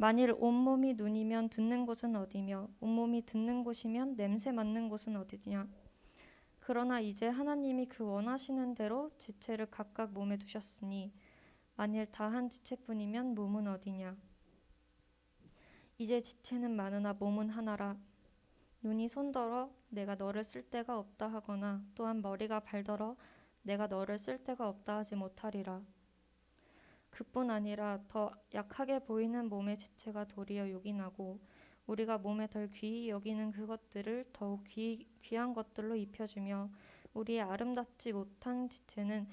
만일 온몸이 눈이면 듣는 곳은 어디며 온몸이 듣는 곳이면 냄새 맡는 곳은 어디냐. 그러나 이제 하나님이 그 원하시는 대로 지체를 각각 몸에 두셨으니 만일 다 한 지체뿐이면 몸은 어디냐. 이제 지체는 많으나 몸은 하나라. 눈이 손더러 내가 너를 쓸 데가 없다 하거나 또한 머리가 발더러 내가 너를 쓸 데가 없다 하지 못하리라. 그뿐 아니라 더 약하게 보이는 몸의 지체가 도리어 요긴하고 우리가 몸에 덜 귀히 여기는 그것들을 더욱 귀한 것들로 입혀주며 우리의 아름답지 못한 지체는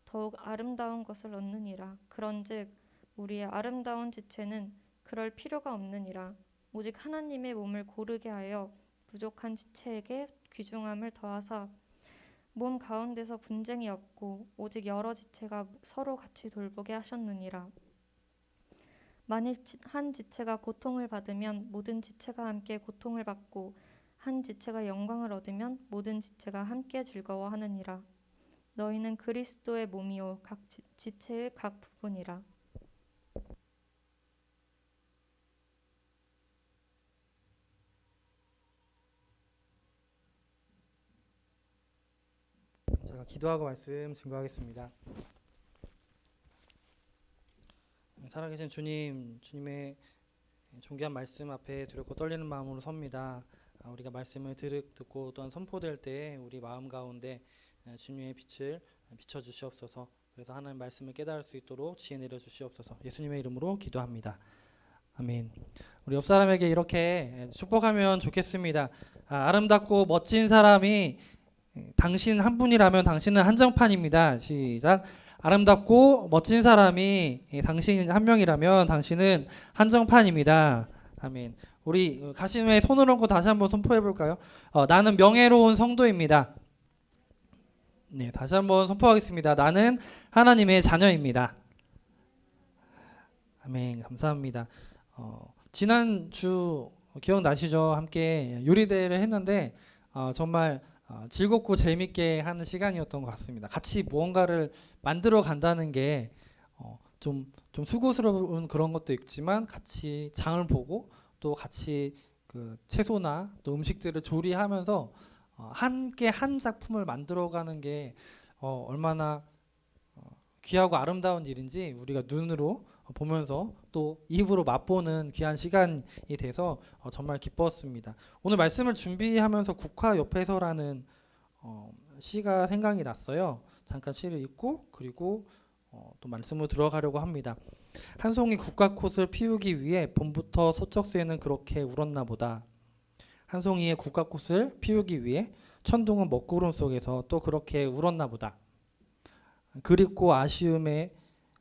더욱 아름다운 것을 얻느니라. 그런즉 우리의 아름다운 지체는 그럴 필요가 없느니라. 오직 하나님의 몸을 고르게 하여 부족한 지체에게 귀중함을 더하사 몸 가운데서 분쟁이 없고 오직 여러 지체가 서로 같이 돌보게 하셨느니라. 만일 한 지체가 고통을 받으면 모든 지체가 함께 고통을 받고 한 지체가 영광을 얻으면 모든 지체가 함께 즐거워하느니라. 너희는 그리스도의 몸이요 각 지체의 각 부분이라. 제가 기도하고 말씀 증거하겠습니다. 살아계신 주님, 주님의 존귀한 말씀 앞에 두렵고 떨리는 마음으로 섭니다. 우리가 말씀을 듣고 또한 선포될 때 우리 마음 가운데 주님의 빛을 비춰주시옵소서. 그래서 하나님 말씀을 깨달을 수 있도록 지혜 내려주시옵소서. 예수님의 이름으로 기도합니다. 아멘. 우리 옆 사람에게 이렇게 축복하면 좋겠습니다. 아름답고 멋진 사람이 당신 한 분이라면 당신은 한정판입니다. 시작. 아름답고 멋진 사람이 당신 한 명이라면 당신은 한정판입니다. 아멘. 우리 가슴에 손을 얹고 다시 한번 선포해 볼까요? 나는 명예로운 성도입니다. 네, 다시 한번 선포하겠습니다. 나는 하나님의 자녀입니다. 아멘. 감사합니다. 지난주 기억나시죠? 함께 요리대회를 했는데 정말 즐겁고 재밌게 하는 시간이었던 것 같습니다. 같이 무언가를 만들어 간다는 게 좀 수고스러운 그런 것도 있지만 같이 장을 보고 또 같이 그 채소나 또 음식들을 조리하면서 함께 한 작품을 만들어가는 게 얼마나 귀하고 아름다운 일인지 우리가 눈으로 보면서 또 입으로 맛보는 귀한 시간이 돼서 정말 기뻤습니다. 오늘 말씀을 준비하면서 국화 옆에서라는 시가 생각이 났어요. 잠깐 시를 읽고 그리고 또 말씀으로 들어가려고 합니다. 한 송이 국화꽃을 피우기 위해 봄부터 소쩍새는 그렇게 울었나 보다. 한 송이의 국화꽃을 피우기 위해 천둥은 먹구름 속에서 또 그렇게 울었나 보다. 그립고 아쉬움에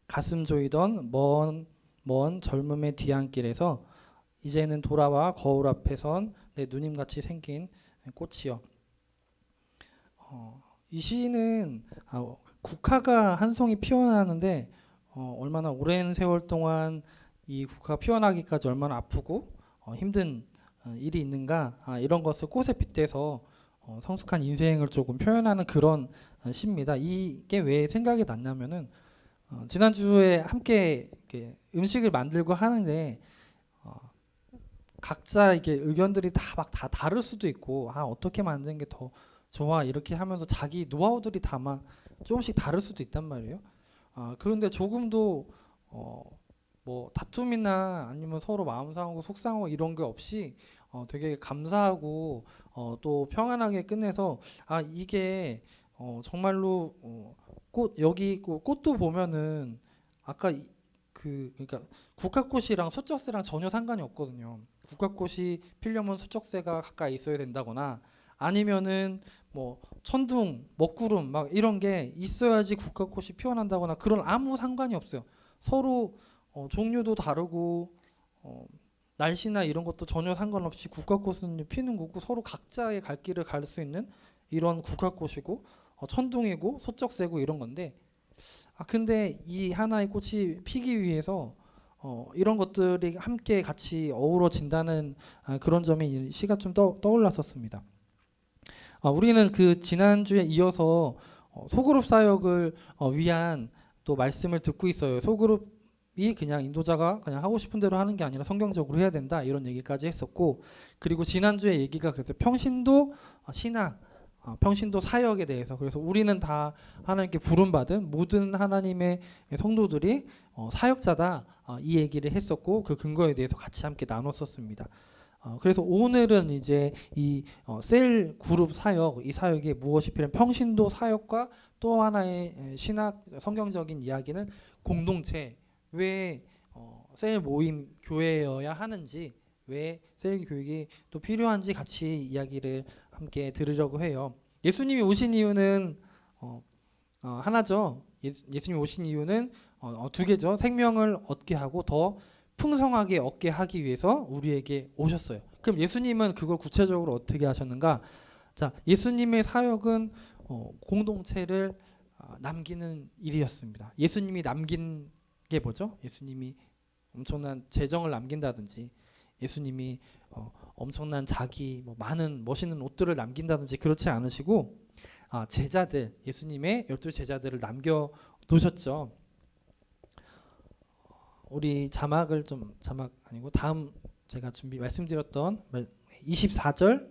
가슴 조이던 먼 젊음의 뒤안길에서 이제는 돌아와 거울 앞에 선 내 누님같이 생긴 꽃이여. 이 시는 국화가 한 송이 피어나는데 얼마나 오랜 세월 동안 이 국화가 피어나기까지 얼마나 아프고 힘든 일이 있는가, 이런 것을 꽃에 빗대서 성숙한 인생을 조금 표현하는 그런 시입니다. 이게 왜 생각이 났냐면은 지난주에 함께 이렇게 음식을 만들고 하는데 각자 이게 의견들이 다 막 다 다를 수도 있고 어떻게 만드는 게 더 좋아 이렇게 하면서 자기 노하우들이 다 막 조금씩 다를 수도 있단 말이에요. 그런데 조금도 뭐 다툼이나 아니면 서로 마음 상하고 속상하고 이런 게 없이 되게 감사하고 또 평안하게 끝내서 이게 정말로 여기 꽃도 보면은 아까 그러니까 국화꽃이랑 소쩍새랑 전혀 상관이 없거든요. 국화꽃이 피려면 소쩍새가 가까이 있어야 된다거나 아니면은 뭐 천둥, 먹구름 막 이런 게 있어야지 국화꽃이 피어난다거나 그런 아무 상관이 없어요. 서로 종류도 다르고 날씨나 이런 것도 전혀 상관없이 국화꽃은 피는 거고 서로 각자의 갈 길을 갈 수 있는 이런 국화꽃이고 천둥이고 소쩍새고 이런 건데 근데 이 하나의 꽃이 피기 위해서 이런 것들이 함께 같이 어우러진다는 그런 점이 이 시가 좀 떠올랐었습니다. 우리는 그 지난주에 이어서 소그룹 사역을 위한 또 말씀을 듣고 있어요. 소그룹이 소그룹이 그냥 인도자가 그냥 하고 싶은 대로 하는 게 아니라 성경적으로 해야 된다 이런 얘기까지 했었고, 그리고 지난주에 얘기가 그래서 평신도 신학, 평신도 사역에 대해서, 그래서 우리는 다 하나님께 부름받은 모든 하나님의 성도들이 사역자다, 이 얘기를 했었고 그 근거에 대해서 같이 함께 나눴었습니다. 그래서 오늘은 이제 이 셀 그룹 사역, 이 사역에 무엇이 필요한 평신도 사역과 또 하나의 신학 성경적인 이야기는 공동체, 왜 셀 모임 교회여야 하는지, 왜 셀 교육이 또 필요한지 같이 이야기를 함께 들으려고 해요. 예수님이 오신 이유는 하나죠. 예수님이 오신 이유는 두 개죠. 생명을 얻게 하고 더 풍성하게 얻게 하기 위해서 우리에게 오셨어요. 그럼 예수님은 그걸 구체적으로 어떻게 하셨는가? 자, 예수님의 사역은 공동체를 남기는 일이었습니다. 예수님이 남긴 게 뭐죠? 예수님이 엄청난 재정을 남긴다든지, 예수님이 엄청난 자기 많은 멋있는 옷들을 남긴다든지 그렇지 않으시고, 제자들, 예수님의 12 제자들을 남겨 놓으셨죠. 우리 자막 아니고 다음 제가 말씀드렸던 24절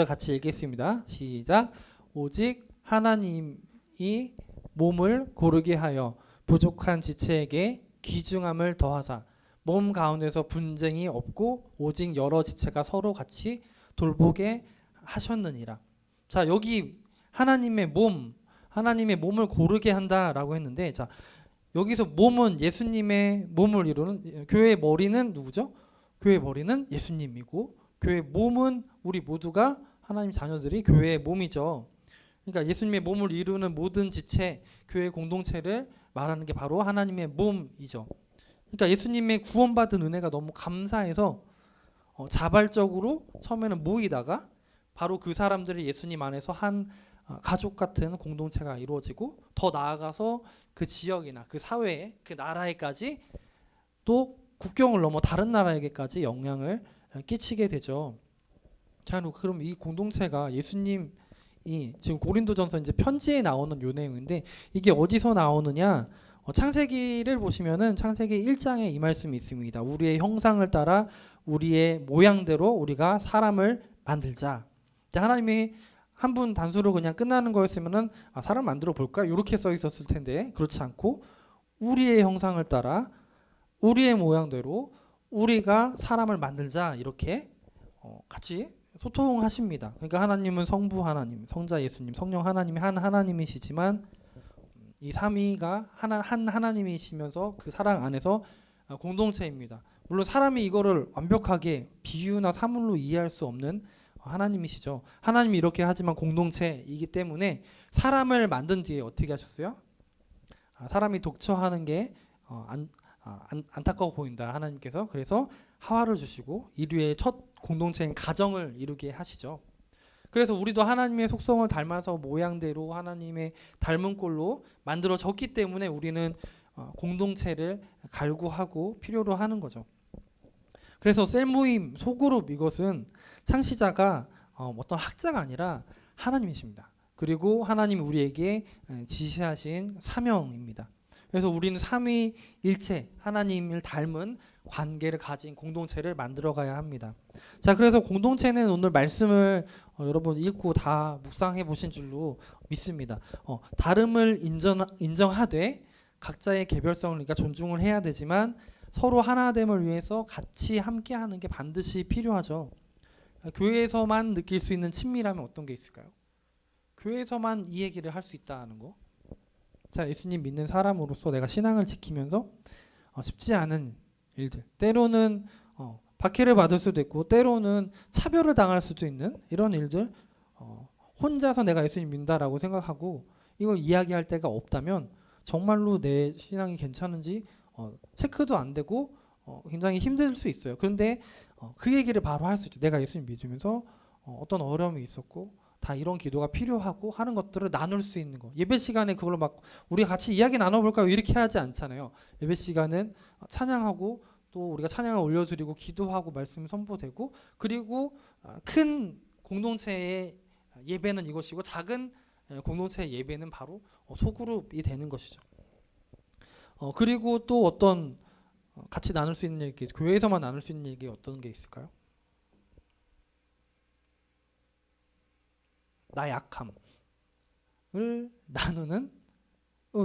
같이 읽겠습니다. 시작. 오직 하나님이 몸을 고르게 하여 부족한 지체에게 귀중함을 더하사 몸 가운데서 분쟁이 없고 오직 여러 지체가 서로 같이 돌보게 하셨느니라. 자, 여기 하나님의 몸을 고르게 한다라고 했는데, 자, 여기서 몸은 예수님의 몸을 이루는, 교회의 머리는 누구죠? 교회의 머리는 예수님이고, 교회의 몸은 우리 모두가 하나님 자녀들이 교회의 몸이죠. 그러니까 예수님의 몸을 이루는 모든 지체, 교회 공동체를 말하는 게 바로 하나님의 몸이죠. 그러니까 예수님의 구원받은 은혜가 너무 감사해서 자발적으로 처음에는 모이다가 바로 그 사람들이 예수님 안에서 한 가족 같은 공동체가 이루어지고, 더 나아가서 그 지역이나 그 사회에, 그 나라에까지, 또 국경을 넘어 다른 나라에게까지 영향을 끼치게 되죠. 자, 그럼 이 공동체가 예수님이 지금 고린도전서 이제 편지에 나오는 요 내용인데, 이게 어디서 나오느냐? 창세기를 보시면은 창세기 1장에 이 말씀이 있습니다. 우리의 형상을 따라 우리의 모양대로 우리가 사람을 만들자. 하나님이 한 분 단수로 그냥 끝나는 거였으면은 사람 만들어 볼까? 이렇게 써 있었을 텐데, 그렇지 않고 우리의 형상을 따라 우리의 모양대로 우리가 사람을 만들자, 이렇게 같이 소통하십니다. 그러니까 하나님은 성부 하나님, 성자 예수님, 성령 하나님이 한 하나님이시지만 이 삼위가 한 하나님이시면서 그 사랑 안에서 공동체입니다. 물론 사람이 이거를 완벽하게 비유나 사물로 이해할 수 없는 하나님이시죠. 하나님이 이렇게 하지만 공동체이기 때문에 사람을 만든 뒤에 어떻게 하셨어요? 사람이 독처하는 게 안타까워 보인다, 하나님께서. 그래서 하와를 주시고 인류의 첫 공동체인 가정을 이루게 하시죠. 그래서 우리도 하나님의 속성을 닮아서 모양대로 하나님의 닮은 꼴로 만들어졌기 때문에 우리는 공동체를 갈구하고 필요로 하는 거죠. 그래서 셀모임, 소그룹, 이것은 창시자가 어떤 학자가 아니라 하나님이십니다. 그리고 하나님이 우리에게 지시하신 사명입니다. 그래서 우리는 삼위일체, 하나님을 닮은 관계를 가진 공동체를 만들어가야 합니다. 자, 그래서 공동체는 오늘 말씀을 여러분 읽고 다 묵상해 보신 줄로 믿습니다. 다름을 인정하되 각자의 개별성을 그러니까 존중을 해야 되지만 서로 하나됨을 위해서 같이 함께하는 게 반드시 필요하죠. 교회에서만 느낄 수 있는 친밀함은 어떤 게 있을까요? 교회에서만 이 얘기를 할 수 있다는 거. 자, 예수님 믿는 사람으로서 내가 신앙을 지키면서 쉽지 않은 일들, 때로는 박해를 받을 수도 있고 때로는 차별을 당할 수도 있는 이런 일들, 혼자서 내가 예수님 믿는다라고 생각하고 이걸 이야기할 데가 없다면 정말로 내 신앙이 괜찮은지 체크도 안 되고 굉장히 힘들 수 있어요. 그런데 그 얘기를 바로 할 수 있죠. 내가 예수님 믿으면서 어떤 어려움이 있었고 다 이런 기도가 필요하고 하는 것들을 나눌 수 있는 거. 예배 시간에 그걸로 막 우리 같이 이야기 나눠볼까요? 이렇게 하지 않잖아요. 예배 시간은 찬양하고 또 우리가 찬양을 올려드리고 기도하고 말씀 선포되고, 그리고 큰 공동체의 예배는 이것이고 작은 공동체의 예배는 바로 소그룹이 되는 것이죠. 그리고 또 어떤 같이 나눌 수 있는 얘기, 교회에서만 나눌 수 있는 얘기 어떤 게 있을까요? 나의 악함을 나누는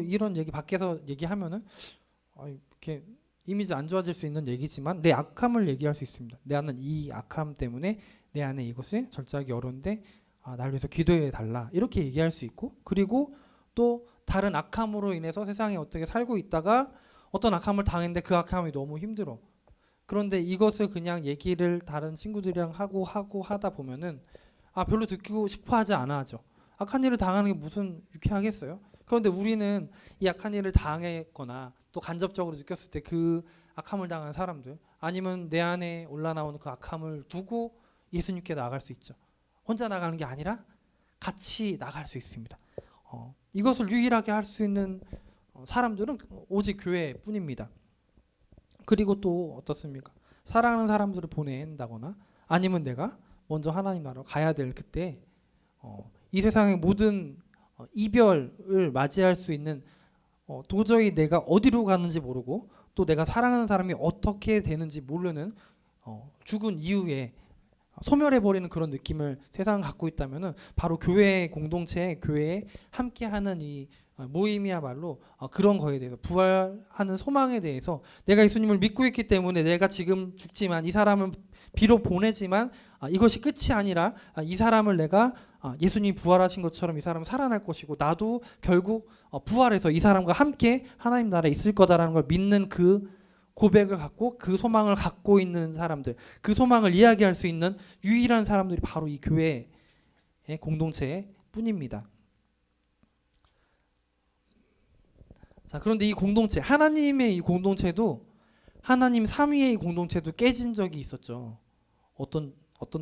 이런 얘기 밖에서 얘기하면은 이렇게 이미지 안 좋아질 수 있는 얘기지만 내 악함을 얘기할 수 있습니다. 나는 이 악함 때문에 내 안에 이것을 절제하기 어려운데 날 위해서 기도해 달라 이렇게 얘기할 수 있고 그리고 또 다른 악함으로 인해서 세상에 어떻게 살고 있다가 어떤 악함을 당했는데 그 악함이 너무 힘들어. 그런데 이것을 그냥 얘기를 다른 친구들이랑 하고 하다 보면은 별로 듣고 싶어 하지 않아 하죠. 악한 일을 당하는 게 무슨 유쾌하겠어요? 그런데 우리는 이 악한 일을 당했거나 또 간접적으로 느꼈을 때 그 악함을 당한 사람들 아니면 내 안에 올라나오는 그 악함을 두고 예수님께 나아갈 수 있죠. 혼자 나가는 게 아니라 같이 나갈 수 있습니다. 이것을 유일하게 할 수 있는 사람들은 오직 교회뿐입니다. 그리고 또 어떻습니까? 사랑하는 사람들을 보낸다거나 아니면 내가 먼저 하나님 나라로 가야 될 그때 이 세상의 모든 이별을 맞이할 수 있는 도저히 내가 어디로 가는지 모르고 또 내가 사랑하는 사람이 어떻게 되는지 모르는 죽은 이후에 소멸해버리는 그런 느낌을 세상은 갖고 있다면은 바로 교회 공동체, 교회에 함께하는 이 모임이야말로 그런 거에 대해서 부활하는 소망에 대해서 내가 예수님을 믿고 있기 때문에 내가 지금 죽지만 이 사람은 비록 보내지만 이것이 끝이 아니라 이 사람을 내가 예수님이 부활하신 것처럼 이 사람은 살아날 것이고 나도 결국 부활해서 이 사람과 함께 하나님 나라에 있을 거다라는 걸 믿는 그 고백을 갖고 그 소망을 갖고 있는 사람들, 그 소망을 이야기할 수 있는 유일한 사람들이 바로 이 교회의 공동체뿐입니다. 자, 그런데 이 공동체, 하나님의 이 공동체도 하나님 삼위의 이 공동체도 깨진 적이 있었죠. 어떤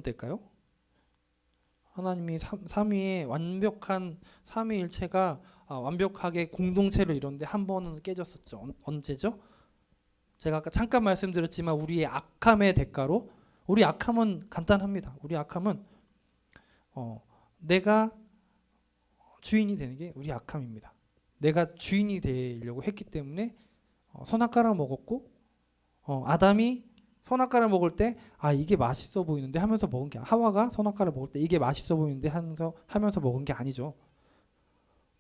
때일까요? 하나님이 삼위의 완벽한 삼위일체가 완벽하게 공동체를 이뤘는데 한 번은 깨졌었죠. 언제죠? 제가 아까 잠깐 말씀드렸지만 우리의 악함의 대가로 우리 악함은 간단합니다. 우리 악함은 내가 주인이 되는 게 우리 악함입니다. 내가 주인이 되려고 했기 때문에 선악과를 먹었고 아담이 선악과를 먹을 때 이게 맛있어 보이는데 하면서 먹은 게 하와가 선악과를 먹을 때 이게 맛있어 보이는데 하면서 먹은 게 아니죠.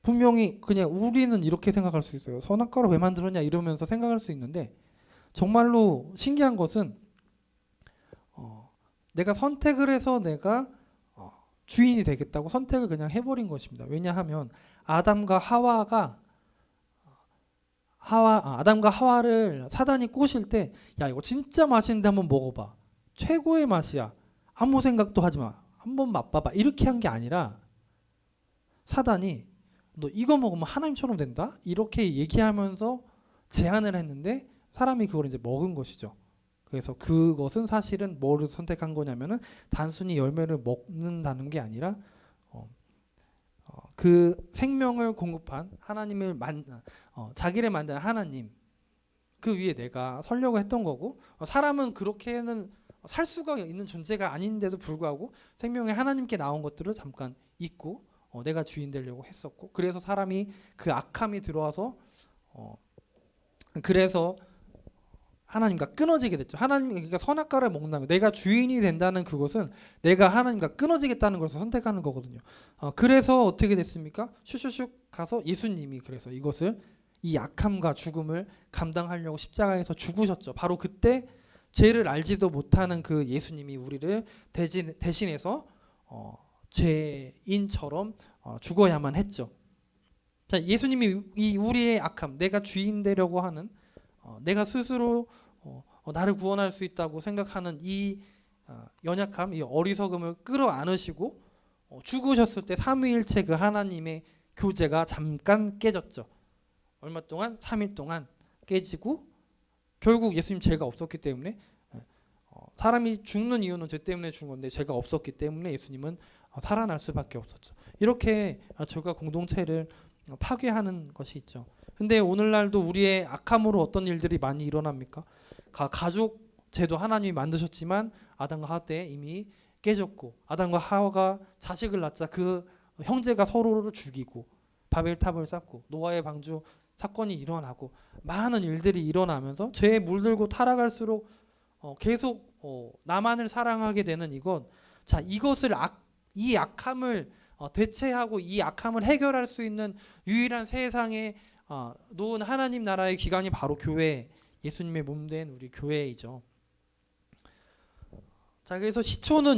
분명히 그냥 우리는 이렇게 생각할 수 있어요. 선악과를 왜 만들었냐 이러면서 생각할 수 있는데 정말로 신기한 것은 내가 선택을 해서 내가 주인이 되겠다고 선택을 그냥 해버린 것입니다. 왜냐하면 아담과 하와를 사단이 꼬실 때 야 이거 진짜 맛있는데 한번 먹어봐. 최고의 맛이야. 아무 생각도 하지 마. 한번 맛봐봐. 이렇게 한 게 아니라 사단이 너 이거 먹으면 하나님처럼 된다? 이렇게 얘기하면서 제안을 했는데 사람이 그걸 이제 먹은 것이죠. 그래서 그것은 사실은 뭐를 선택한 거냐면은 단순히 열매를 먹는다는 게 아니라 그 생명을 공급한 하나님을 자기를 만든 하나님 그 위에 내가 서려고 했던 거고 사람은 그렇게는 살 수가 있는 존재가 아닌데도 불구하고 생명의 하나님께 나온 것들을 잠깐 잊고 내가 주인 되려고 했었고 그래서 사람이 그 악함이 들어와서 그래서 하나님과 끊어지게 됐죠. 하나님 그러니까 선악과를 먹는다는 거. 내가 주인이 된다는 그것은 내가 하나님과 끊어지겠다는 것을 선택하는 거거든요. 그래서 어떻게 됐습니까? 슉슉슉 가서 예수님이 그래서 이것을 이 악함과 죽음을 감당하려고 십자가에서 죽으셨죠. 바로 그때 죄를 알지도 못하는 그 예수님이 우리를 대신해서 죄인처럼 죽어야만 했죠. 자, 예수님이 이 우리의 악함, 내가 주인 되려고 하는 내가 스스로 나를 구원할 수 있다고 생각하는 이 연약함, 이 어리석음을 끌어안으시고 죽으셨을 때 삼위일체 그 하나님의 교제가 잠깐 깨졌죠. 얼마 동안? 3일 동안 깨지고 결국 예수님 죄가 없었기 때문에 사람이 죽는 이유는 죄 때문에 죽은 건데 죄가 없었기 때문에 예수님은 살아날 수밖에 없었죠. 이렇게 죄가 공동체를 파괴하는 것이 있죠. 근데 오늘날도 우리의 악함으로 어떤 일들이 많이 일어납니까? 가족 제도 하나님이 만드셨지만 아담과 하와 때 이미 깨졌고 아담과 하와가 자식을 낳자 그 형제가 서로를 죽이고 바벨탑을 쌓고 노아의 방주 사건이 일어나고 많은 일들이 일어나면서 죄에 물들고 타락할수록 계속 나만을 사랑하게 되는 이것. 자, 이것을 이 악함을 대체하고 이 악함을 해결할 수 있는 유일한 세상에 놓은 하나님 나라의 기관이 바로 교회, 예수님의 몸된 우리 교회이죠. 자, 그래서 시초는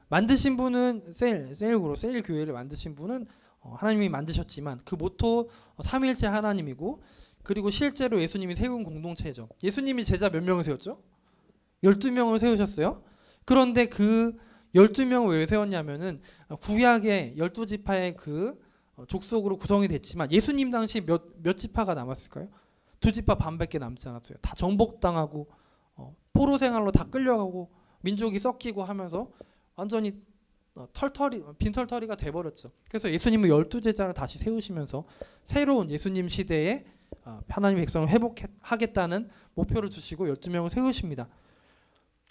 만드신 분은 세일 교회를 만드신 분은 하나님이 만드셨지만 그 모토 삼위일체 하나님이고, 그리고 실제로 예수님이 세운 공동체죠. 예수님이 제자 몇 명을 세웠죠? 12명을 세우셨어요. 그런데 그 12명을 왜 세웠냐면은 구약의 12지파의 그 족속으로 구성이 됐지만 예수님 당시 몇 지파가 남았을까요? 2지파 반밖에 남지 않았어요. 다 정복당하고 포로 생활로 다 끌려가고 민족이 섞이고 하면서 완전히 빈털터리가 돼버렸죠. 그래서 예수님은 12제자를 다시 세우시면서 새로운 예수님 시대에 하나님의 백성을 회복하겠다는 목표를 주시고 12명을 세우십니다.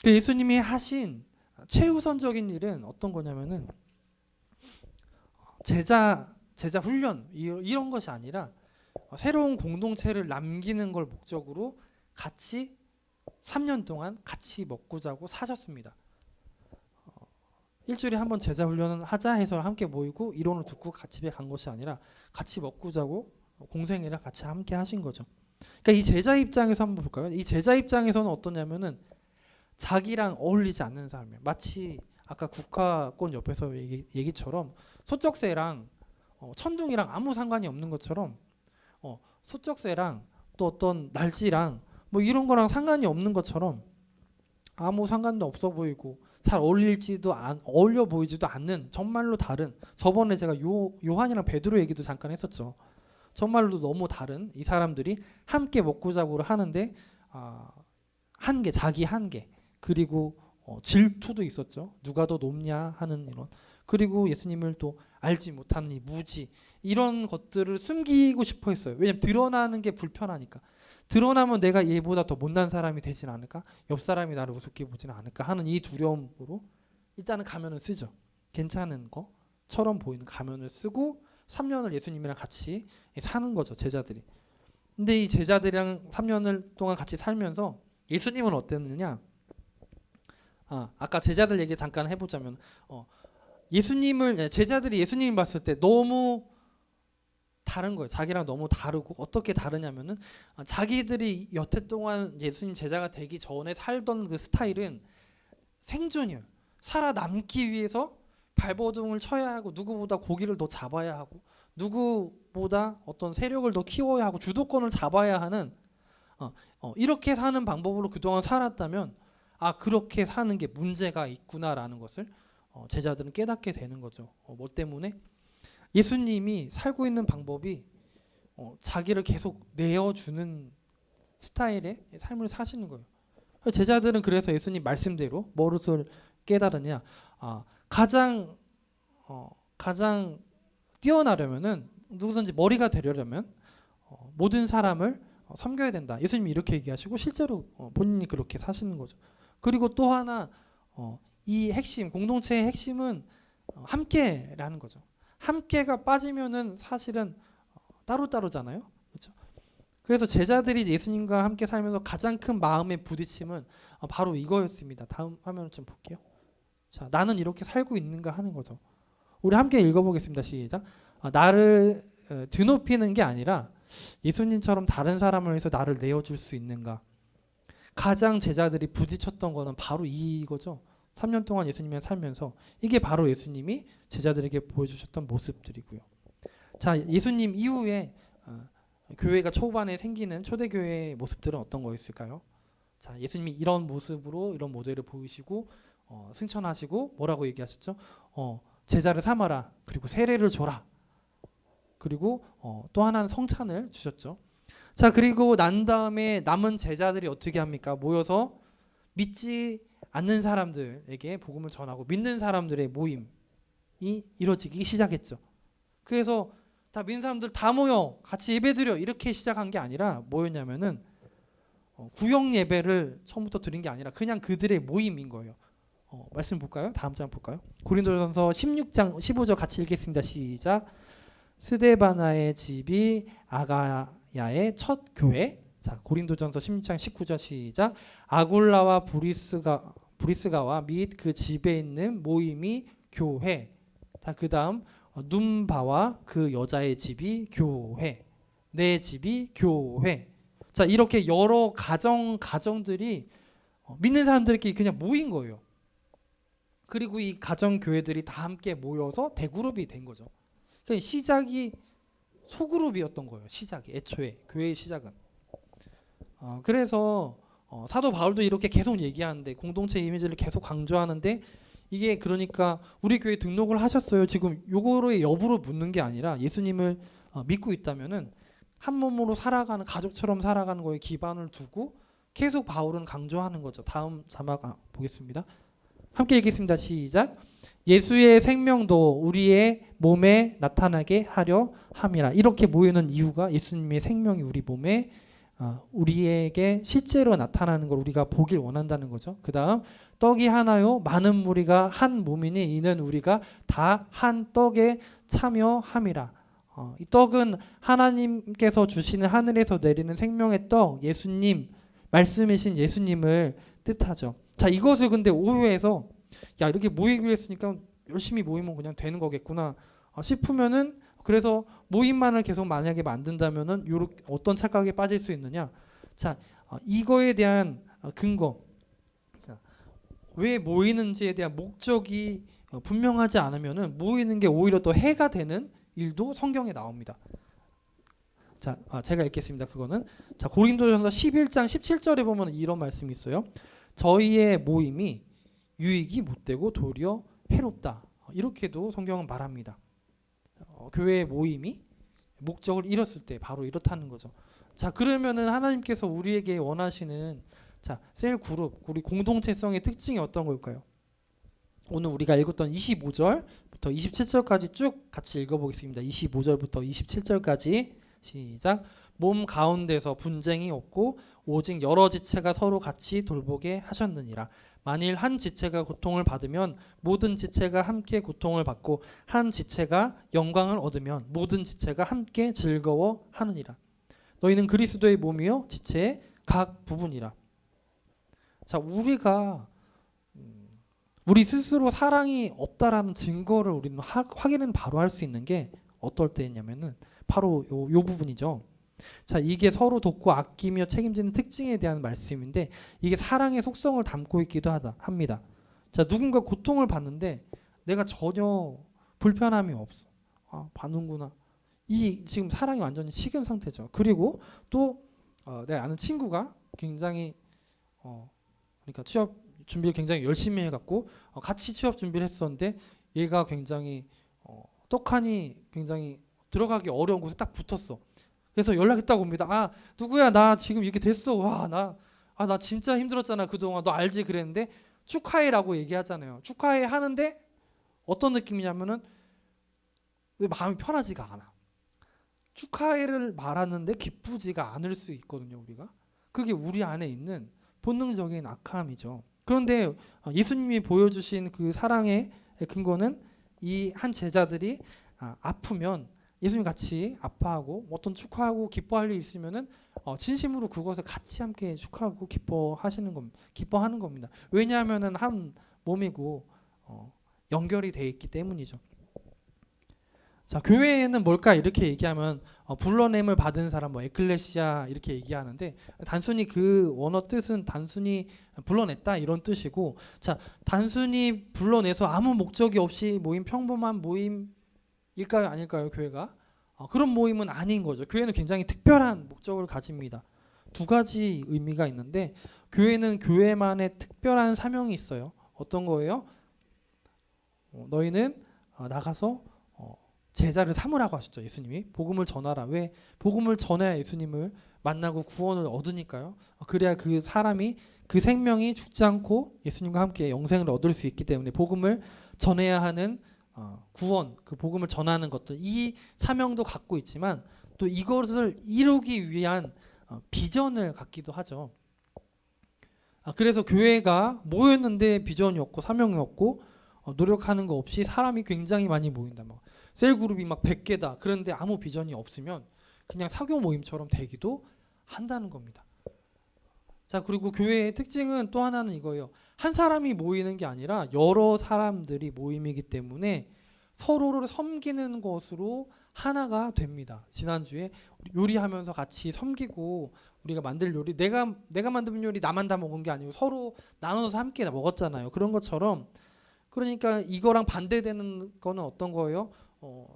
그 예수님이 하신 최우선적인 일은 어떤 거냐면은 제자 훈련 이런 것이 아니라 새로운 공동체를 남기는 걸 목적으로 같이 3년 동안 같이 먹고 자고 사셨습니다. 일주일에 한 번 제자 훈련을 하자 해서 함께 모이고 이론을 듣고 집에 간 것이 아니라 같이 먹고 자고 공생애를 같이 함께 하신 거죠. 그러니까 이 제자 입장에서 한번 볼까요? 이 제자 입장에서는 어떠냐면은 자기랑 어울리지 않는 사람이에요. 마치 아까 국화꽃 옆에서 얘기처럼 소쩍새랑 천둥이랑 아무 상관이 없는 것처럼 소쩍새랑 또 어떤 날씨랑 뭐 이런 거랑 상관이 없는 것처럼 아무 상관도 없어 보이고 잘 어울려 보이지도 않는 정말로 다른, 저번에 제가 요한이랑 베드로 얘기도 잠깐 했었죠. 정말로 너무 다른 이 사람들이 함께 먹고 자고를 하는데 자기 한계, 그리고 질투도 있었죠. 누가 더 높냐 하는 이런, 그리고 예수님을 또 알지 못하는 이 무지, 이런 것들을 숨기고 싶어 했어요. 왜냐면 드러나는 게 불편하니까. 드러나면 내가 얘보다 더 못난 사람이 되진 않을까? 옆 사람이 나를 우습게 보지는 않을까 하는 이 두려움으로 일단은 가면을 쓰죠. 괜찮은 것처럼 보이는 가면을 쓰고 3년을 예수님이랑 같이 사는 거죠, 제자들이. 근데 이 제자들이랑 3년을 동안 같이 살면서 예수님은 어땠느냐? 아까 제자들 얘기 잠깐 해보자면 제자들이 예수님을 봤을 때 너무 다른 거예요. 자기랑 너무 다르고, 어떻게 다르냐면은 자기들이 여태 동안 예수님 제자가 되기 전에 살던 그 스타일은 생존이에요. 살아남기 위해서 발버둥을 쳐야 하고, 누구보다 고기를 더 잡아야 하고, 누구보다 어떤 세력을 더 키워야 하고, 주도권을 잡아야 하는 이렇게 사는 방법으로 그동안 살았다면 그렇게 사는 게 문제가 있구나라는 것을 제자들은 깨닫게 되는 거죠. 뭐 때문에? 예수님이 살고 있는 방법이 자기를 계속 내어주는 스타일의 삶을 사시는 거예요. 제자들은 그래서 예수님 말씀대로 무엇을 깨달으냐? 가장 뛰어나려면은, 누구든지 머리가 되려면 모든 사람을 섬겨야 된다. 예수님이 이렇게 얘기하시고 실제로 본인이 그렇게 사시는 거죠. 그리고 또 하나 이 핵심, 공동체의 핵심은 함께라는 거죠. 함께가 빠지면은 사실은 따로따로잖아요. 그렇죠? 그래서 제자들이 예수님과 함께 살면서 가장 큰 마음의 부딪힘은 바로 이거였습니다. 다음 화면을 좀 볼게요. 자, 나는 이렇게 살고 있는가 하는 거죠. 우리 함께 읽어보겠습니다. 시작. 나를 드높이는 게 아니라 예수님처럼 다른 사람을 위해서 나를 내어줄 수 있는가. 가장 제자들이 부딪혔던 거는 바로 이거죠. 3년 동안 예수님이랑 살면서 이게 바로 예수님이 제자들에게 보여주셨던 모습들이고요. 자, 예수님 이후에 교회가 초반에 생기는 초대교회의 모습들은 어떤 거였을까요? 자, 예수님이 이런 모습으로 이런 모델을 보이시고 승천하시고 뭐라고 얘기하셨죠? 제자를 삼아라, 그리고 세례를 줘라, 그리고 또 하나는 성찬을 주셨죠. 자, 그리고 난 다음에 남은 제자들이 어떻게 합니까? 모여서 믿지 않는 사람들에게 복음을 전하고 믿는 사람들의 모임이 이루어지기 시작했죠. 그래서 다 믿는 사람들 다 모여 같이 예배드려 이렇게 시작한 게 아니라 뭐였냐면은 구역 예배를 처음부터 드린 게 아니라 그냥 그들의 모임인 거예요. 말씀 볼까요? 다음 장 볼까요? 고린도전서 16장 15절 같이 읽겠습니다. 시작. 스데바나의 집이 아가야의 첫 교회. 자, 고린도전서 16장 19절 시작. 아굴라와 브리스가와 및 그 집에 있는 모임이 교회. 자, 그다음 눈바와 그 여자의 집이 교회. 내 집이 교회. 자, 이렇게 여러 가정들이 믿는 사람들끼리 그냥 모인 거예요. 그리고 이 가정 교회들이 다 함께 모여서 대그룹이 된 거죠. 그러니까 시작이 소그룹이었던 거예요. 시작이 애초에 교회의 시작은. 그래서 사도 바울도 이렇게 계속 얘기하는데 공동체 이미지를 계속 강조하는데 이게 그러니까 우리 교회 등록을 하셨어요. 지금 요거의 여부를 묻는 게 아니라 예수님을 믿고 있다면은 한 몸으로 살아가는 가족처럼 살아가는 거에 기반을 두고 계속 바울은 강조하는 거죠. 다음 자막 보겠습니다. 함께 읽겠습니다. 시작. 예수의 생명도 우리의 몸에 나타나게 하려 함이라. 이렇게 모이는 이유가 예수님의 생명이 우리 몸에 우리에게 실제로 나타나는 걸 우리가 보길 원한다는 거죠. 그 다음 떡이 하나요 많은 무리가 한 몸이니 이는 우리가 다 한 떡에 참여함이라. 이 떡은 하나님께서 주시는 하늘에서 내리는 생명의 떡, 예수님, 말씀이신 예수님을 뜻하죠. 자, 이것을 근데 오해해서 야, 이렇게 모이기로 했으니까 열심히 모이면 그냥 되는 거겠구나 싶으면은, 그래서 모임만을 계속 만약에 만든다면은 요렇게 어떤 착각에 빠질 수 있느냐. 자, 이거에 대한 근거, 자, 왜 모이는지에 대한 목적이 분명하지 않으면은 모이는 게 오히려 더 해가 되는 일도 성경에 나옵니다. 자, 제가 읽겠습니다. 그거는 자, 고린도전서 11장 17절에 보면 이런 말씀이 있어요. 저희의 모임이 유익이 못되고 도리어 해롭다. 이렇게도 성경은 말합니다. 교회의 모임이 목적을 잃었을 때 바로 이렇다는 거죠. 자, 그러면은 하나님께서 우리에게 원하시는 자, 셀 그룹, 우리 공동체성의 특징이 어떤 걸까요? 오늘 우리가 읽었던 25절부터 27절까지 쭉 같이 읽어보겠습니다. 25절부터 27절까지 시작. 몸 가운데서 분쟁이 없고 오직 여러 지체가 서로 같이 돌보게 하셨느니라. 만일 한 지체가 고통을 받으면 모든 지체가 함께 고통을 받고 한 지체가 영광을 얻으면 모든 지체가 함께 즐거워하느니라. 너희는 그리스도의 몸이요 지체의 각 부분이라. 자, 우리가 우리 스스로 사랑이 없다라는 증거를 우리는 확인은 바로 할 수 있는 게 어떨 때냐면은 바로 요 부분이죠. 자, 이게 서로 돕고 아끼며 책임지는 특징에 대한 말씀인데 이게 사랑의 속성을 담고 있기도 합니다. 자, 누군가 고통을 받는데 내가 전혀 불편함이 없어. 받는구나. 이 지금 사랑이 완전히 식은 상태죠. 그리고 또 내가 아는 친구가 굉장히 그러니까 취업 준비를 굉장히 열심히 해갖고 같이 취업 준비를 했었는데 얘가 굉장히 떡하니 굉장히 들어가기 어려운 곳에 딱 붙었어. 그래서 연락했다고 옵니다. 누구야, 나 지금 이렇게 됐어. 와, 나 진짜 힘들었잖아 그동안. 너 알지? 그랬는데 축하해라고 얘기하잖아요. 축하해 하는데 어떤 느낌이냐면은 왜 마음이 편하지가 않아. 축하해를 말하는데 기쁘지가 않을 수 있거든요. 우리가 그게 우리 안에 있는 본능적인 악함이죠. 그런데 예수님이 보여주신 그 사랑의 근거는 이 한 제자들이 아프면 예수님 같이 아파하고 어떤 축하하고 기뻐할 일이 있으면은 진심으로 그것을 같이 함께 축하하고 기뻐하는 겁니다. 왜냐하면은 한 몸이고 연결이 돼 있기 때문이죠. 자, 교회는 뭘까 이렇게 얘기하면 불러냄을 받은 사람, 에클레시아 이렇게 얘기하는데 단순히 그 원어 뜻은 단순히 불러냈다 이런 뜻이고, 자, 단순히 불러내서 아무 목적이 없이 모인 평범한 모임일까요, 아닐까요? 교회가 그런 모임은 아닌 거죠. 교회는 굉장히 특별한 목적을 가집니다. 두 가지 의미가 있는데 교회는 교회만의 특별한 사명이 있어요. 어떤 거예요? 너희는 나가서 제자를 삼으라고 하셨죠. 예수님이 복음을 전하라. 왜? 복음을 전해야 예수님을 만나고 구원을 얻으니까요. 그래야 그 사람이 그 생명이 죽지 않고 예수님과 함께 영생을 얻을 수 있기 때문에 복음을 전해야 하는 구원, 그 복음을 전하는 것들, 이 사명도 갖고 있지만 또 이것을 이루기 위한 비전을 갖기도 하죠. 그래서 교회가 모였는데 비전이 없고 사명이 없고 노력하는 거 없이 사람이 굉장히 많이 모인다. 셀 그룹이 막 100개다. 그런데 아무 비전이 없으면 그냥 사교 모임처럼 되기도 한다는 겁니다. 자, 그리고 교회의 특징은 또 하나는 이거예요. 한 사람이 모이는 게 아니라 여러 사람들이 모임이기 때문에 서로를 섬기는 것으로 하나가 됩니다. 지난주에 요리하면서 같이 섬기고 우리가 만들 요리 내가 만든 요리 나만 다 먹은 게 아니고 서로 나눠서 함께 먹었잖아요. 그런 것처럼 그러니까 이거랑 반대되는 거는 어떤 거예요?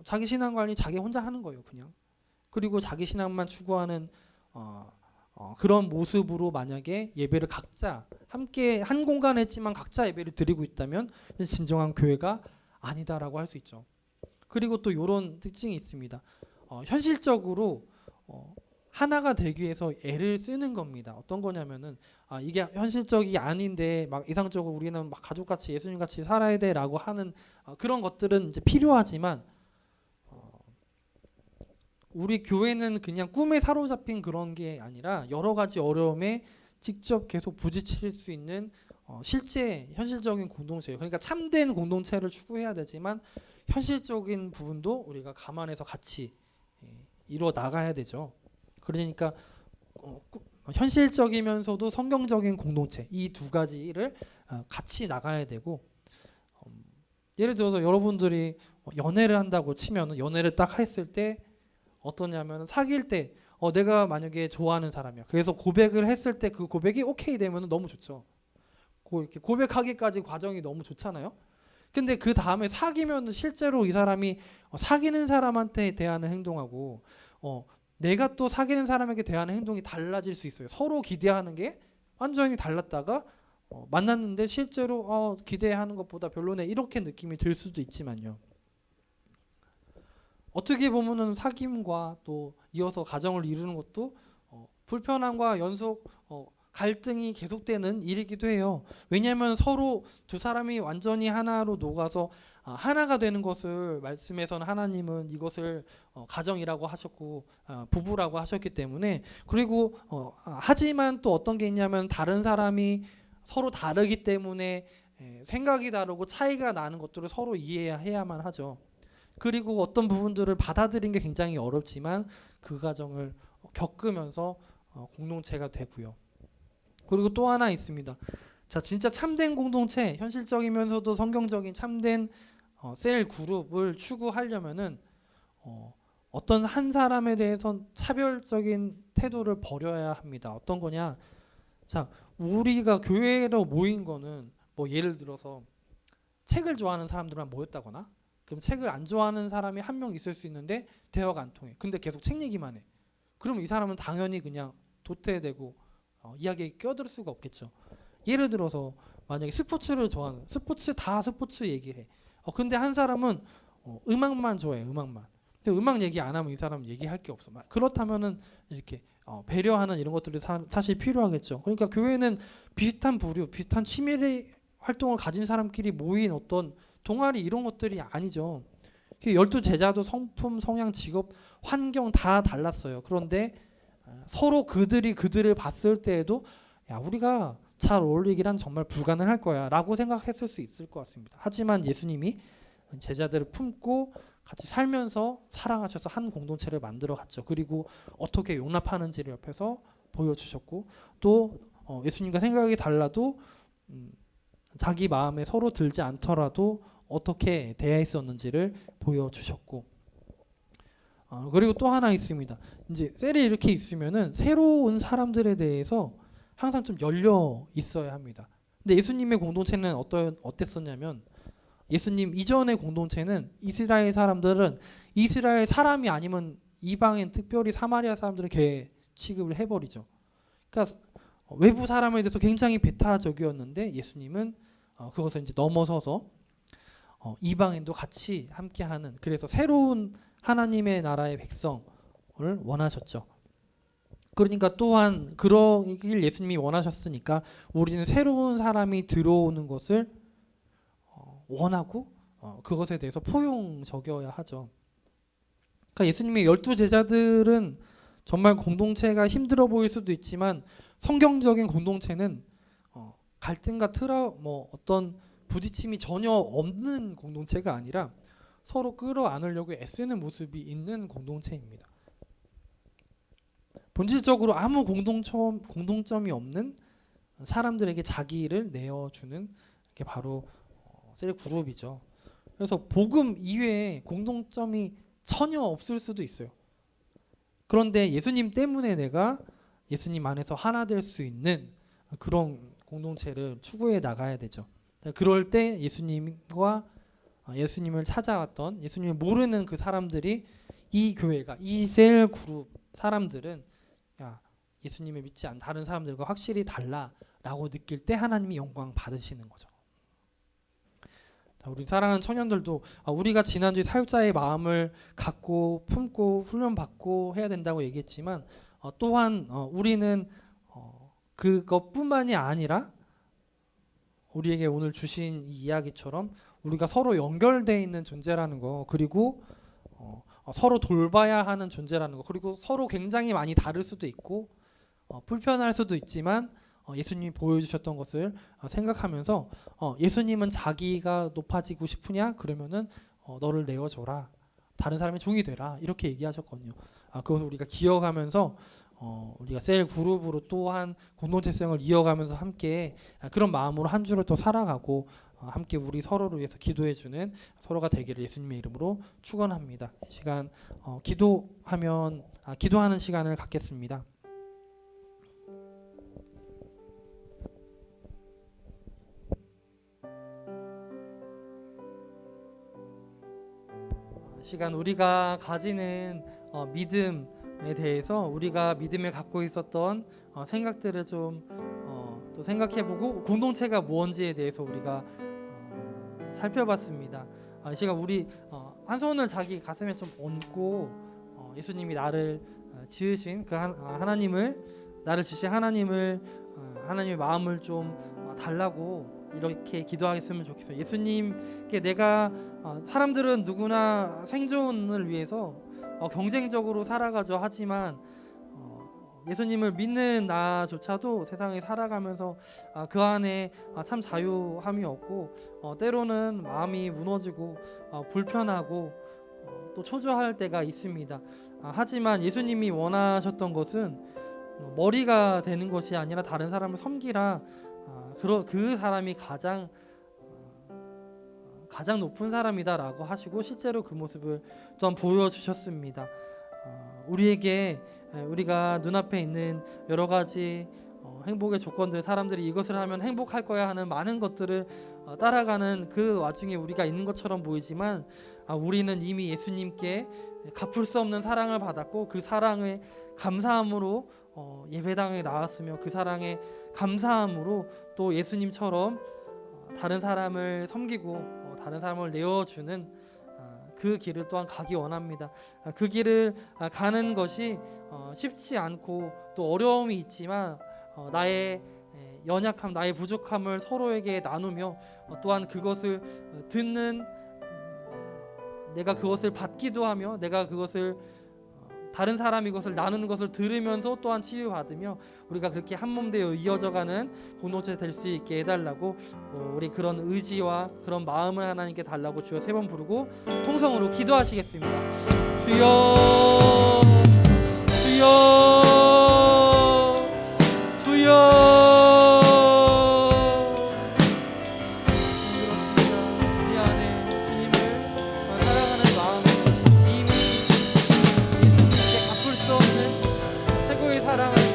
자기 신앙관리 자기 혼자 하는 거예요, 그냥. 그리고 자기 신앙만 추구하는 그런 모습으로 만약에 예배를 각자 함께 한 공간에 있지만 각자 예배를 드리고 있다면 진정한 교회가 아니다라고 할 수 있죠. 그리고 또 이런 특징이 있습니다. 현실적으로 하나가 되기 위해서 애를 쓰는 겁니다. 어떤 거냐면은 이게 현실적이 아닌데 막 이상적으로 우리는 막 가족같이 예수님같이 살아야 돼라고 하는 그런 것들은 이제 필요하지만 우리 교회는 그냥 꿈에 사로잡힌 그런 게 아니라 여러 가지 어려움에 직접 계속 부딪힐 수 있는 실제 현실적인 공동체예요. 그러니까 참된 공동체를 추구해야 되지만 현실적인 부분도 우리가 감안해서 같이 이루어 나가야 되죠. 그러니까 현실적이면서도 성경적인 공동체 이 두 가지를 같이 나가야 되고 예를 들어서 여러분들이 연애를 한다고 치면 연애를 딱 했을 때 어떠냐면 사귈 때 내가 만약에 좋아하는 사람이야. 그래서 고백을 했을 때 그 고백이 오케이 되면 너무 좋죠. 이렇게 고백하기까지 과정이 너무 좋잖아요. 근데 그 다음에 사귀면 실제로 이 사람이 사귀는 사람한테 대하는 행동하고 내가 또 사귀는 사람에게 대하는 행동이 달라질 수 있어요. 서로 기대하는 게 완전히 달랐다가 만났는데 실제로 기대하는 것보다 별로네 이렇게 느낌이 들 수도 있지만요. 어떻게 보면은 사귐과 또 이어서 가정을 이루는 것도 불편함과 연속 갈등이 계속되는 일이기도 해요. 왜냐하면 서로 두 사람이 완전히 하나로 녹아서 하나가 되는 것을 말씀에서는 하나님은 이것을 가정이라고 하셨고 부부라고 하셨기 때문에 그리고 하지만 또 어떤 게 있냐면 다른 사람이 서로 다르기 때문에 생각이 다르고 차이가 나는 것들을 서로 이해해야만 하죠. 그리고 어떤 부분들을 받아들이는 게 굉장히 어렵지만 그 과정을 겪으면서 공동체가 되고요. 그리고 또 하나 있습니다. 자, 진짜 참된 공동체, 현실적이면서도 성경적인 참된 셀 그룹을 추구하려면은 어떤 한 사람에 대해서 차별적인 태도를 버려야 합니다. 어떤 거냐? 자, 우리가 교회로 모인 거는 뭐 예를 들어서 책을 좋아하는 사람들만 모였다거나 그럼 책을 안 좋아하는 사람이 한 명 있을 수 있는데 대화가 안 통해. 근데 계속 책 얘기만 해. 그럼 이 사람은 당연히 그냥 도태되고 이야기에 껴들 수가 없겠죠. 예를 들어서 만약에 스포츠를 좋아하는 스포츠 얘기해. 근데 한 사람은 음악만 좋아해. 음악만. 근데 음악 얘기 안 하면 이 사람은 얘기할 게 없어. 그렇다면은 이렇게 배려하는 이런 것들이 사실 필요하겠죠. 그러니까 교회는 비슷한 부류, 비슷한 취미 활동을 가진 사람끼리 모인 어떤 동아리 이런 것들이 아니죠. 12 제자도 성품, 성향, 직업, 환경 다 달랐어요. 그런데 서로 그들을 봤을 때에도 야, 우리가 잘 어울리기란 정말 불가능할 거야 라고 생각했을 수 있을 것 같습니다. 하지만 예수님이 제자들을 품고 같이 살면서 사랑하셔서 한 공동체를 만들어 갔죠. 그리고 어떻게 용납하는지를 옆에서 보여주셨고 또 예수님과 생각이 달라도 자기 마음에 서로 들지 않더라도 어떻게 대했었는지를 보여주셨고 그리고 또 하나 있습니다. 이제 셀이 이렇게 있으면은 새로운 사람들에 대해서 항상 좀 열려 있어야 합니다. 근데 예수님의 공동체는 어땠었냐면 예수님 이전의 공동체는 이스라엘 사람들은 이스라엘 사람이 아니면 이방인 특별히 사마리아 사람들을 개 취급을 해버리죠. 그러니까 외부 사람에 대해서 굉장히 배타적이었는데 예수님은 그것을 이제 넘어서서 이방인도 같이 함께하는 그래서 새로운 하나님의 나라의 백성을 원하셨죠. 그러니까 또한 그러길 예수님이 원하셨으니까 우리는 새로운 사람이 들어오는 것을 원하고 그것에 대해서 포용적이어야 하죠. 그러니까 예수님의 12 제자들은 정말 공동체가 힘들어 보일 수도 있지만 성경적인 공동체는 갈등과 어떤 부딪힘이 전혀 없는 공동체가 아니라 서로 끌어안으려고 애쓰는 모습이 있는 공동체입니다. 본질적으로 아무 공동점이 없는 사람들에게 자기를 내어주는 게 바로 셀 그룹이죠. 그래서 복음 이외에 공동점이 전혀 없을 수도 있어요. 그런데 예수님 때문에 내가 예수님 안에서 하나 될 수 있는 그런 공동체를 추구해 나가야 되죠. 그럴 때 예수님과 예수님을 찾아왔던 예수님을 모르는 그 사람들이 이 교회가 이 셀 그룹 사람들은 야, 예수님을 믿지 않는 다른 사람들과 확실히 달라라고 느낄 때 하나님이 영광 받으시는 거죠. 자, 우리 사랑하는 청년들도 우리가 지난주에 사역자의 마음을 갖고 품고 훈련받고 해야 된다고 얘기했지만 또한 우리는 그것뿐만이 아니라 우리에게 오늘 주신 이 이야기처럼 우리가 서로 연결되어 있는 존재라는 거, 그리고 서로 돌봐야 하는 존재라는 거, 그리고 서로 굉장히 많이 다를 수도 있고 불편할 수도 있지만 예수님이 보여주셨던 것을 생각하면서 예수님은 자기가 높아지고 싶으냐? 그러면은 너를 내어줘라. 다른 사람의 종이 되라. 이렇게 얘기하셨거든요. 그것을 우리가 기억하면서 우리가 셀 그룹으로 또한 공동체성을 이어가면서 함께 그런 마음으로 한 주를 또 살아가고 함께 우리 서로를 위해서 기도해주는 서로가 되기를 예수님의 이름으로 축원합니다. 이 시간 기도하는 시간을 갖겠습니다. 시간 우리가 가지는 믿음에 대해서 우리가 믿음에 갖고 있었던 생각들을 좀 또 생각해보고 공동체가 무엇인지에 대해서 우리가 살펴봤습니다. 이 시간 우리 한 손을 자기 가슴에 좀 얹고 예수님이 나를 지으신 그 하나님을 나를 지으신 하나님을 하나님의 마음을 좀 달라고 이렇게 기도하겠으면 좋겠어요. 예수님께 내가 사람들은 누구나 생존을 위해서 경쟁적으로 살아가죠. 하지만 예수님을 믿는 나조차도 세상에 살아가면서 그 안에 참 자유함이 없고 때로는 마음이 무너지고 불편하고 또 초조할 때가 있습니다. 하지만 예수님이 원하셨던 것은 머리가 되는 것이 아니라 다른 사람을 섬기라. 그 사람이 가장 높은 사람이다라고 하시고 실제로 그 모습을 또한 보여주셨습니다. 우리가 눈앞에 있는 여러 가지 행복의 조건들, 사람들이 이것을 하면 행복할 거야 하는 많은 것들을 따라가는 그 와중에 우리가 있는 것처럼 보이지만 우리는 이미 예수님께 갚을 수 없는 사랑을 받았고 그 사랑에 감사함으로 예배당에 나왔으며 그 사랑에 감사함으로 또 예수님처럼 다른 사람을 섬기고 다른 사람을 내어주는 그 길을 또한 가기 원합니다. 그 길을 가는 것이 쉽지 않고 또 어려움이 있지만 나의 연약함, 나의 부족함을 서로에게 나누며 또한 그것을 듣는 내가 그것을 받기도 하며 내가 그것을 다른 사람이 그것을 나누는 것을 들으면서 또한 치유받으며 우리가 그렇게 한몸 되어 이어져가는 공동체 될 수 있게 해달라고 우리 그런 의지와 그런 마음을 하나님께 달라고 주여 3번 부르고 통성으로 기도하시겠습니다. 주여 주여 주여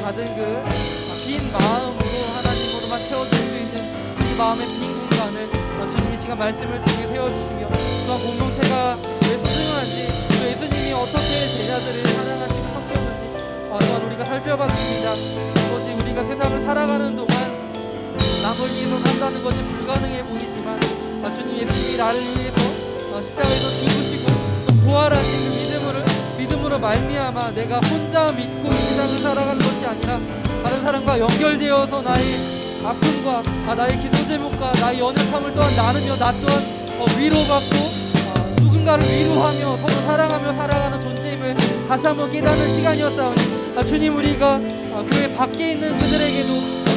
받은 그 빈 마음으로 하나님으로만 채워줄 수 있는 이 마음의 빈 공간을 주님이 지금 말씀을 통해 세워주시며 또한 공동체가 왜 소중한지 또 예수님이 어떻게 제자들을 사랑하시고 섬겼는지 또한 우리가 살펴봤습니다. 그것이 우리가 세상을 살아가는 동안 남을 위해서 산다는 것이 불가능해 보이지만 주님 예수님이 나를 위해서 십자가에서 죽으시고 또 부활하신 그 믿음으로 말미암아 내가 혼자 믿고 이 세상을 살아가는 것이 아니라 다른 사람과 연결되어서 나의 아픔과 나의 기도 제목과 나의 연약함을 또한 나누며 나 또한 위로받고 누군가를 위로하며 서로 사랑하며 살아가는 존재임을 다시 한번 깨닫는 시간이었사오니 주님 우리가 교회 밖에 있는 그들에게도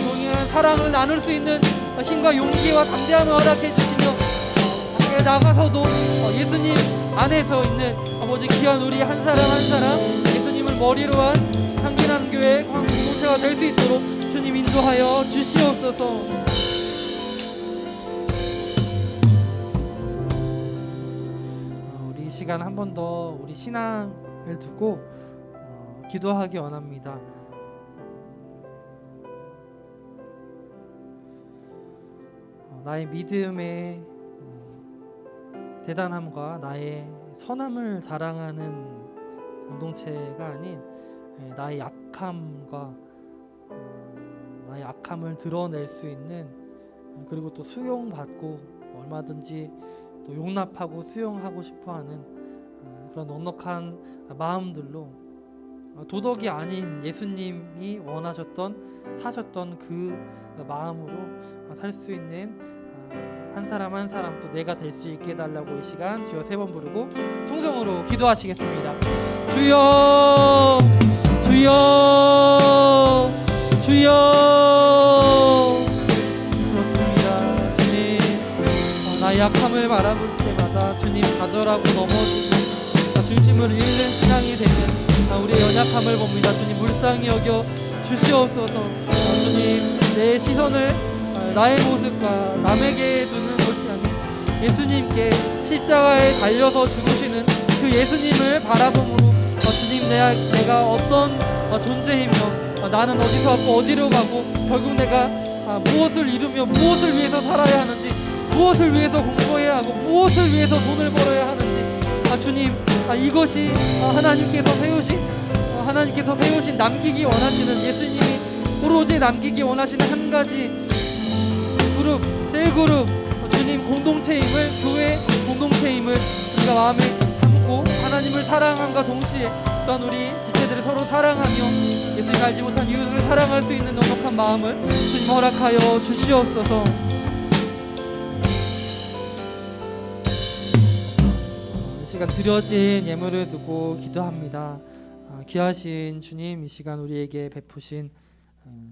동일한 사랑을 나눌 수 있는 힘과 용기와 담대함을 허락해 주시며 나가서도 예수님 안에서 있는 아버지 귀한 우리 한 사람 한 사람 예수님을 머리로 한 향기나는 교회 공동체가 될 수 있도록 주님 인도하여 주시옵소서. 우리 이 시간 한 번 더 우리 신앙을 두고 기도하기 원합니다. 나의 믿음의 대단함과 나의 선함을 자랑하는 공동체가 아닌 나의 약함과 나의 악함을 드러낼 수 있는, 그리고 또 수용받고 얼마든지 또 용납하고 수용하고 싶어하는 그런 넉넉한 마음들로 도덕이 아닌 예수님이 원하셨던 사셨던 그 마음으로 살 수 있는 한 사람 한 사람 또 내가 될 수 있게 해달라고 이 시간 주여 3번 부르고 통성으로 기도하시겠습니다. 주여 주여 주여. 그렇습니다. 주님, 나의 약함을 바라볼 때마다 주님 좌절하고 넘어지고 중심을 잃는 신앙이 되는 우리의 연약함을 봅니다. 주님 불쌍히 여겨 주시옵소서. 주님, 내 시선을 나의 모습과 남에게 두는 것이 아니라 예수님께 십자가에 달려서 죽으시는 그 예수님을 바라봄으로 주님, 내가 어떤 존재이며 나는 어디서 왔고 어디로 가고 결국 내가 무엇을 이루며 무엇을 위해서 살아야 하는지, 무엇을 위해서 공부해야 하고 무엇을 위해서 돈을 벌어야 하는지, 주님, 이것이 하나님께서 세우신 남기기 원하시는, 예수님이 오로지 남기기 원하시는 한 가지 그룹, 셀그룹, 주님 공동체임을, 교회 공동체임을 우리가 마음에 담고 하나님을 사랑함과 동시에 또한 우리 지체들을 서로 사랑하며 예수님 알지 못한 이웃을 사랑할 수 있는 넉넉한 마음을 주님 허락하여 주시옵소서. 이 시간 드려진 예물을 두고 기도합니다. 귀하신 주님, 이 시간 우리에게 베푸신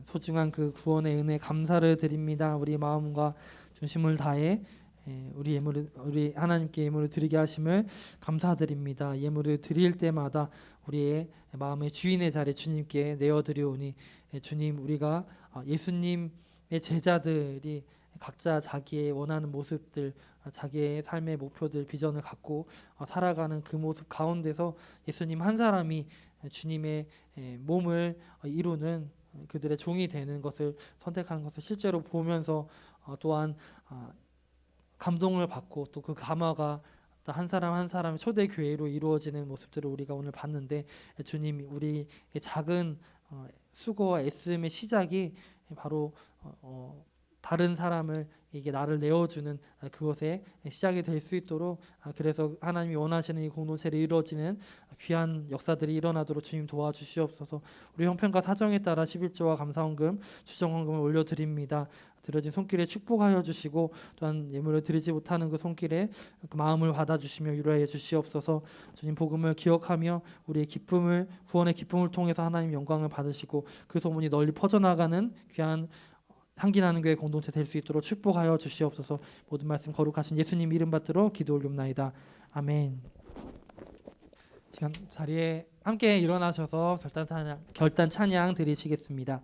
소중한 그 구원의 은혜 감사를 드립니다. 우리 마음과 중심을 다해 우리 하나님께 예물을 드리게 하심을 감사드립니다. 예물을 드릴 때마다 우리의 마음의 주인의 자리 주님께 내어드리오니, 주님, 우리가 예수님의 제자들이 각자 자기의 원하는 모습들, 자기의 삶의 목표들, 비전을 갖고 살아가는 그 모습 가운데서 예수님 한 사람이 주님의 몸을 이루는 그들의 종이 되는 것을 선택하는 것을 실제로 보면서 또한 감동을 받고, 또 그 감화가 한 사람 한 사람의 초대 교회로 이루어지는 모습들을 우리가 오늘 봤는데, 주님, 우리의 작은 수고와 애씀의 시작이 바로 다른 사람을, 이게 나를 내어주는 그것의 시작이 될 수 있도록, 그래서 하나님이 원하시는 이 공동체를 이루어지는 귀한 역사들이 일어나도록 주님 도와주시옵소서. 우리 형편과 사정에 따라 11조와 감사헌금, 추정헌금을 올려드립니다. 드려진 손길에 축복하여 주시고, 또한 예물을 드리지 못하는 그 손길에 그 마음을 받아주시며 위로해 주시옵소서. 주님 복음을 기억하며 우리의 기쁨을, 구원의 기쁨을 통해서 하나님 영광을 받으시고 그 소문이 널리 퍼져나가는 귀한 향기나는 교회 공동체 될 수 있도록 축복하여 주시옵소서. 모든 말씀 거룩하신 예수님 이름 받들어 기도 올리옵나이다. 아멘. 시간 자리에 함께 일어나셔서 결단 찬양 드리시겠습니다.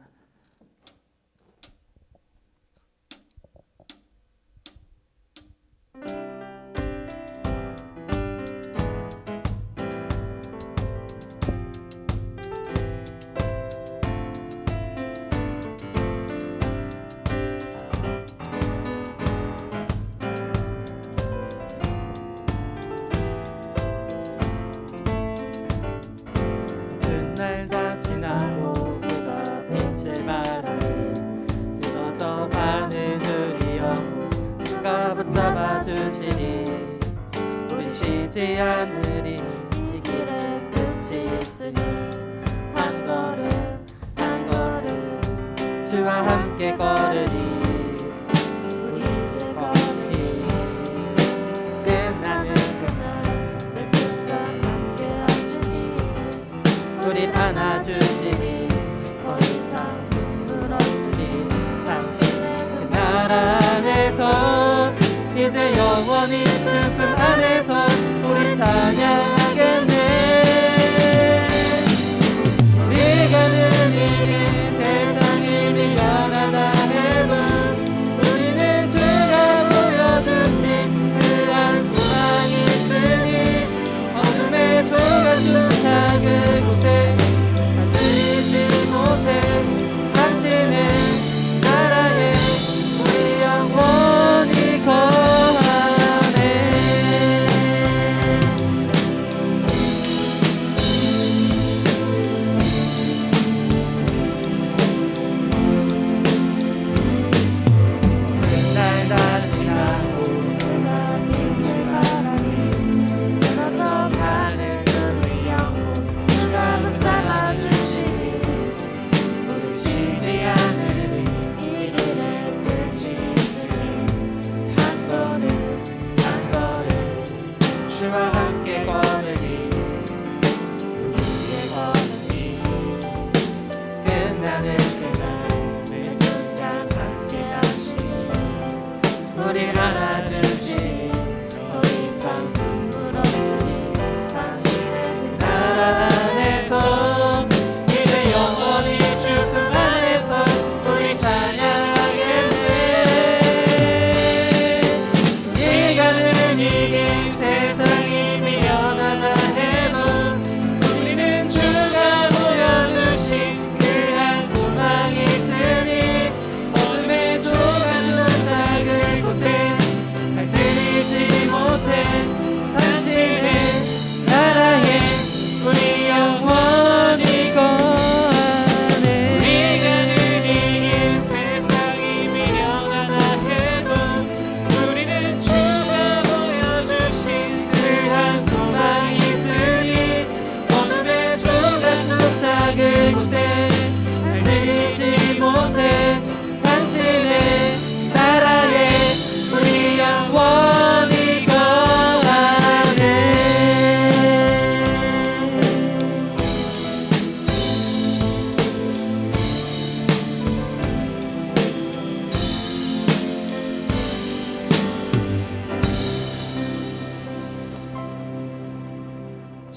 잡아주시니 우린 쉬지 않으리. 이 길에 끝이 있으니 한 걸음 한 걸음 주와 함께 걸으리. 우리의 걸음이 끝나는 그날 매 순간 함께 하시니 우릴 안아주시니 더 이상 눈물 없으니 당신의 그날 안에서 이제 영원히 슬픔 안에서 우리 살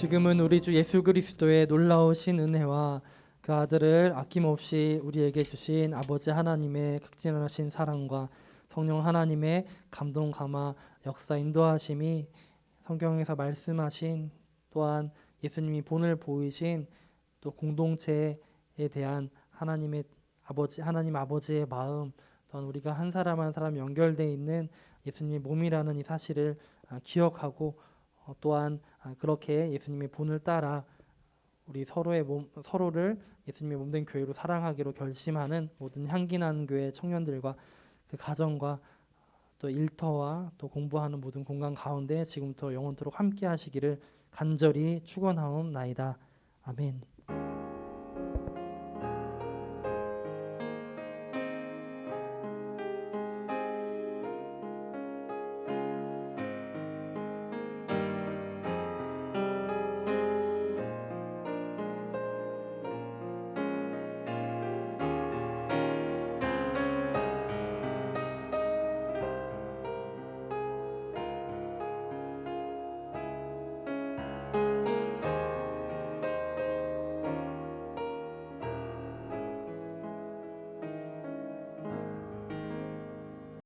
지금은 우리 주 예수 그리스도의 놀라우신 은혜와 그 아들을 아낌없이 우리에게 주신 아버지 하나님의 극진하신 사랑과 성령 하나님의 감동 감화 역사 인도하심이 성경에서 말씀하신 또한 예수님이 본을 보이신 또 공동체에 대한 하나님 아버지의 마음 또한 우리가 한 사람 한 사람 연결되어 있는 예수님의 몸이라는 이 사실을 기억하고 또한 그렇게 예수님의 본을 따라 우리 서로를 예수님의 몸된 교회로 사랑하기로 결심하는 모든 향기나는 교회 청년들과 그 가정과 또 일터와 또 공부하는 모든 공간 가운데 지금부터 영원토록 함께 하시기를 간절히 축원하옵나이다. 아멘.